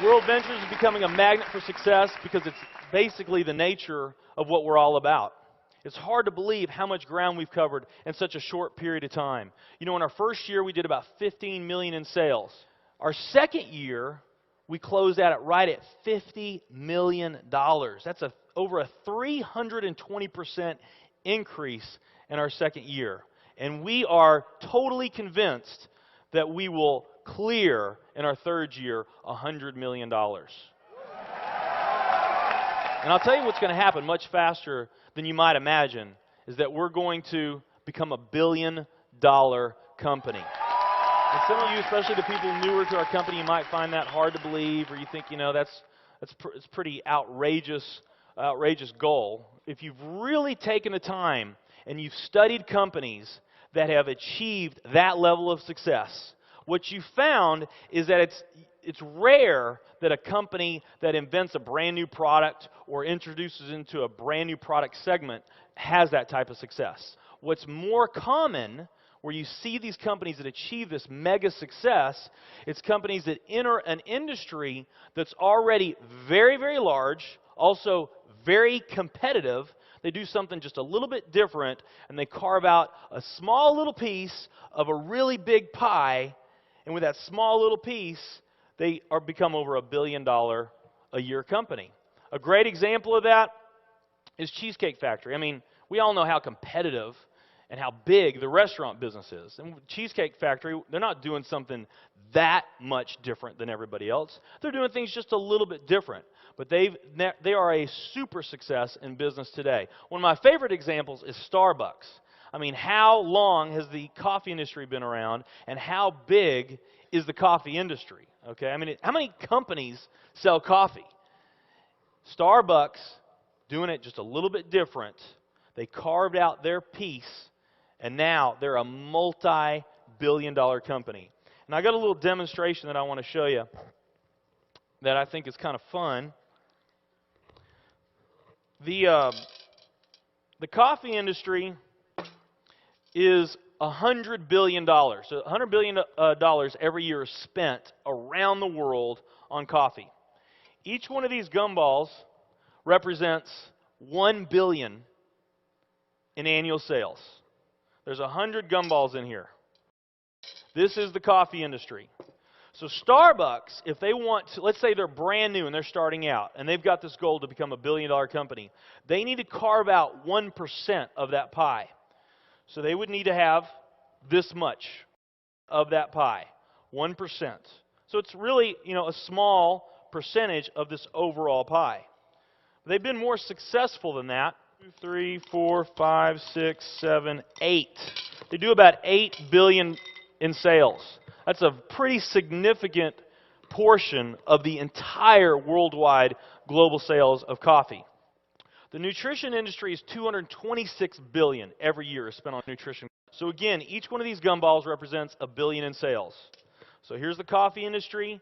WorldVentures is becoming a magnet for success because it's basically the nature of what we're all about. It's hard to believe how much ground we've covered in such a short period of time. You know, in our first year, we did about 15 million in sales. Our second year, we closed out right at $50 million. That's over a 320% increase in our second year. And we are totally convinced that we will clear in our third year $100 million. And I'll tell you what's going to happen much faster than you might imagine is that we're going to become a billion-dollar company. And some of you, especially the people newer to our company, you might find that hard to believe, or you think, you know, it's pretty outrageous goal. If you've really taken the time and you've studied companies that have achieved that level of success, what you found is that it's rare that a company that invents a brand new product or introduces into a brand new product segment has that type of success. What's more common, where you see these companies that achieve this mega success, it's companies that enter an industry that's already very, very large, also very competitive. They do something just a little bit different, and they carve out a small little piece of a really big pie. And with that small little piece, they become over $1 billion a year company. A great example of that is Cheesecake Factory. I mean, we all know how competitive and how big the restaurant business is. And Cheesecake Factory, they're not doing something that much different than everybody else. They're doing things just a little bit different. But they are a super success in business today. One of my favorite examples is Starbucks. I mean, how long has the coffee industry been around, and how big is the coffee industry? Okay, I mean, how many companies sell coffee? Starbucks, doing it just a little bit different. They carved out their piece, and now they're a multi-billion-dollar company. And I got a little demonstration that I want to show you that I think is kind of fun. The coffee industry is $100 billion. So $100 billion every year is spent around the world on coffee. Each one of these gumballs represents $1 billion in annual sales. There's 100 gumballs in here. This is the coffee industry. So Starbucks, if they want to, let's say they're brand new and they're starting out, and they've got this goal to become a billion-dollar company, they need to carve out 1% of that pie. So they would need to have this much of that pie, 1%. So it's really, you know, a small percentage of this overall pie. They've been more successful than that. 2, 3, 4, 5, 6, 7, 8. They do about $8 billion in sales. That's a pretty significant portion of the entire worldwide global sales of coffee. The nutrition industry is $226 billion every year is spent on nutrition. So again, each one of these gumballs represents $1 billion in sales. So here's the coffee industry,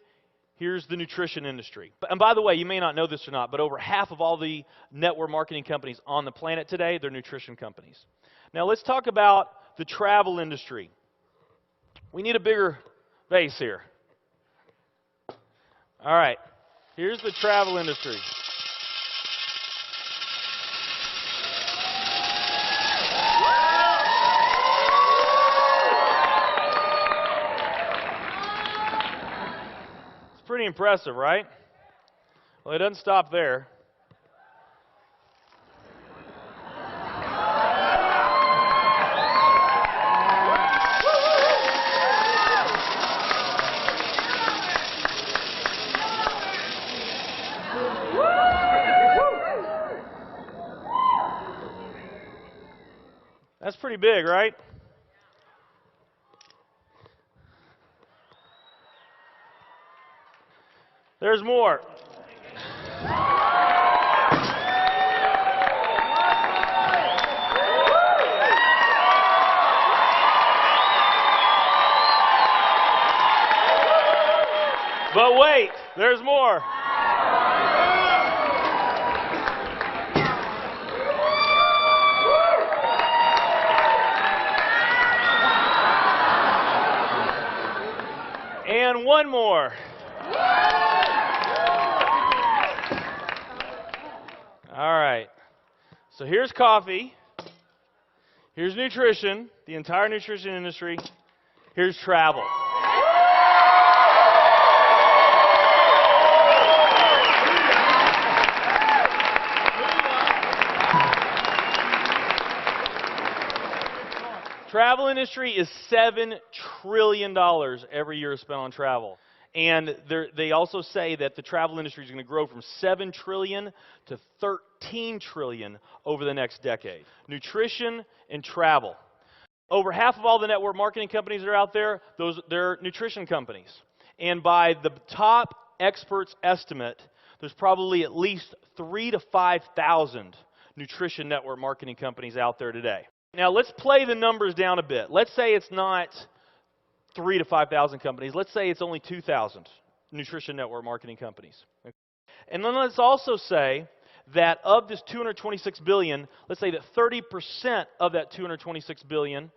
here's the nutrition industry. And by the way, you may not know this or not, but over half of all the network marketing companies on the planet today, they're nutrition companies. Now let's talk about the travel industry. We need a bigger base here. All right, here's the travel industry. Pretty impressive, right? Well, it doesn't stop there. That's pretty big, right? There's more. But wait, there's more. And one more. All right. So here's coffee. Here's nutrition, the entire nutrition industry. Here's travel. Travel industry is $7 trillion every year spent on travel. And they also say that the travel industry is going to grow from $7 trillion to $13 trillion over the next decade. Nutrition and travel. Over half of all the network marketing companies that are out there, they're nutrition companies. And by the top experts' estimate, there's probably at least 3,000 to 5,000 nutrition network marketing companies out there today. Now, let's play the numbers down a bit. Let's say it's not 3,000 to 5,000 companies. Let's say it's only 2,000 nutrition network marketing companies. And then let's also say that of this $226 billion, let's say that 30% of that $226 billion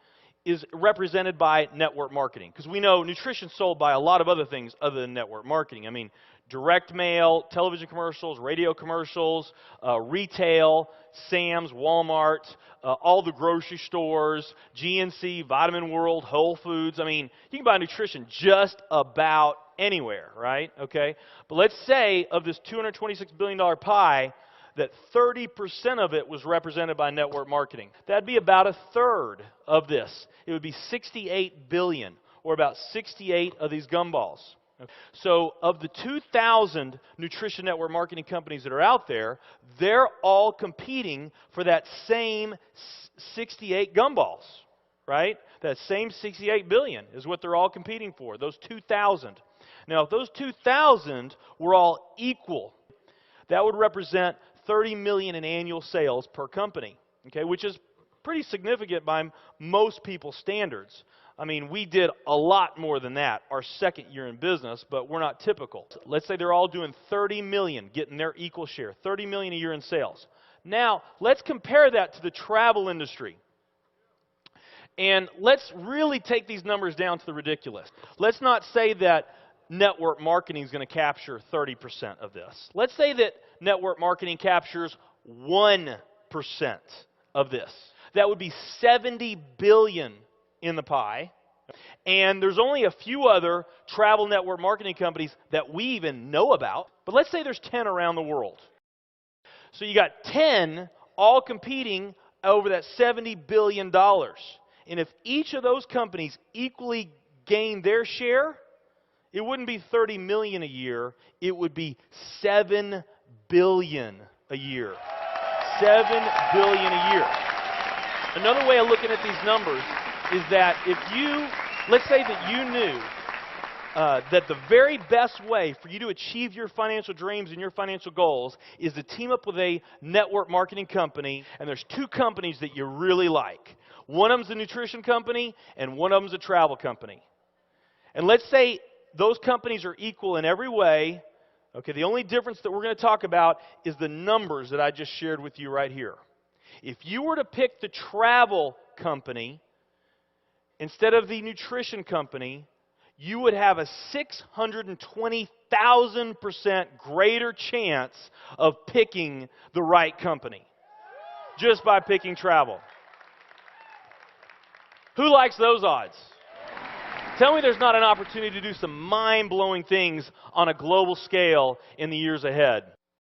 is represented by network marketing. Because we know nutrition is sold by a lot of other things other than network marketing. I mean, direct mail, television commercials, radio commercials, retail, Sam's, Walmart, all the grocery stores, GNC, Vitamin World, Whole Foods. I mean, you can buy nutrition just about anywhere, right? Okay? But let's say of this $226 billion pie, that 30% of it was represented by network marketing. That'd be about a third of this. It would be $68 billion, or about 68 of these gumballs. So of the 2,000 nutrition network marketing companies that are out there, they're all competing for that same 68 gumballs, right? That same 68 billion is what they're all competing for, those 2,000. Now, if those 2,000 were all equal, that would represent 30 million in annual sales per company, okay, which is pretty significant by most people's standards. I mean, we did a lot more than that our second year in business, but we're not typical. Let's say they're all doing 30 million, getting their equal share, 30 million a year in sales. Now, let's compare that to the travel industry. And let's really take these numbers down to the ridiculous. Let's not say that network marketing is going to capture 30% of this. Let's say that network marketing captures 1% of this. That would be 70 billion in the pie. And there's only a few other travel network marketing companies that we even know about. But let's say there's 10 around the world. So you got 10 all competing over that $70 billion. And if each of those companies equally gain their share, it wouldn't be 30 million a year, it would be 7 billion a year. 7 billion a year. Another way of looking at these numbers is that if you, let's say that you knew that the very best way for you to achieve your financial dreams and your financial goals is to team up with a network marketing company, and there's two companies that you really like. One of them's a nutrition company, and one of them's a travel company. And let's say those companies are equal in every way. Okay, the only difference that we're going to talk about is the numbers that I just shared with you right here. If you were to pick the travel company instead of the nutrition company, you would have a 620,000% greater chance of picking the right company just by picking travel. Who likes those odds? Tell me there's not an opportunity to do some mind-blowing things on a global scale in the years ahead.